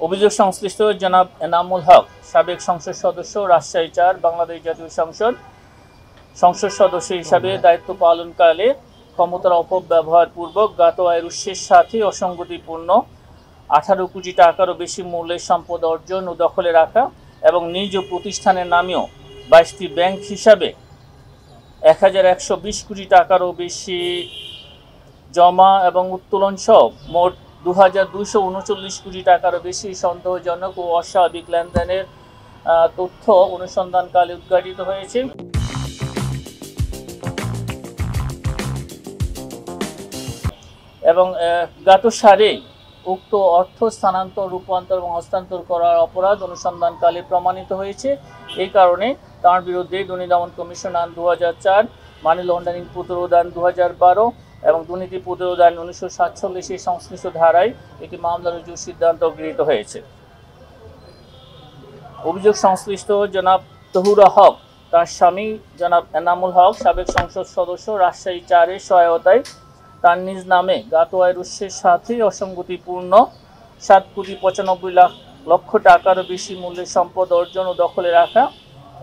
অভিযোগ সংশ্লিষ্ট জনাব এনামুল হক, সাবেক সংসদ সদস্য, রাজশাহী ৪, বাংলাদেশ জাতীয় সংসদ সংসদ সদস্য হিসাবে দায়িত্ব পালনকালে ক্ষমতার অপব্যবহার পূর্বক জ্ঞাত আয়ের উৎসের সাথে অসঙ্গতিপূর্ণ 18 কোটি টাকারও বেশি মূল্যের সম্পদ অর্জন ও দখলে রাখা এবং নিজ প্রতিষ্ঠানের নামেও 22টি ব্যাংক হিসাবে 1120 কোটি টাকারও বেশি জমা এবং উত্তোলন সহ মোট 2239 কোটি টাকারও বেশি সন্দেহজনক ও অস্বাভাবিক লেনদেনের তথ্য অনুসন্ধানকালে উদ্ঘাটিত হয়েছে। এবং গত সালে উক্ত অর্থ স্থানান্তর, রূপান্তর এবং হস্তান্তর করার অপরাধ অনুসন্ধানকালে প্রমাণিত হয়েছে। এই কারণে তার বিরুদ্ধে দুর্নীতি দমন কমিশন আইন 2004, মানি লন্ডারিং প্রতিরোধ আইন 2012 এবং দুর্নীতি প্রতিরোধ আইন 1947 এর সংশ্লিষ্ট ধারায় একটি মামলা রুজুর সিদ্ধান্ত গৃহীত হয়েছে। অভিযোগ সংশ্লিষ্ট জনাব তহুরা হক, তার স্বামী জনাব এনামুল হক, সাবেক সংসদ সদস্য, রাজশাহী 4 এর সহায়তায় তার নিজ নামে জ্ঞাত আয়ের উৎসের সাথে অসঙ্গতিপূর্ণ 7,95 লক্ষ টাকারও বেশি মূল্যের সম্পদ অর্জন ও দখলে রাখা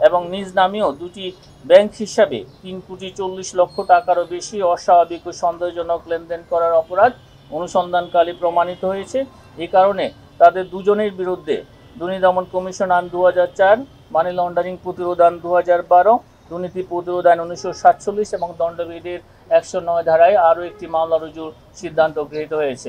এবং নিজ নামেও দুটি ব্যাংক হিসাবে 3,40 লক্ষ টাকারও বেশি অস্বাভাবিক ও সন্দেহজনক লেনদেন করার অপরাধ অনুসন্ধানকালে প্রমাণিত হয়েছে। এই কারণে তাদের দুজনের বিরুদ্ধে দুর্নীতি দমন কমিশন আইন 2004, মানি লন্ডারিং প্রতিরোধ আইন 2012, দুর্নীতি প্রতিরোধ আইন 1947 এবং দণ্ডবিধির 109 ধারায় আরও একটি মামলা রুজুর সিদ্ধান্ত গৃহীত হয়েছে।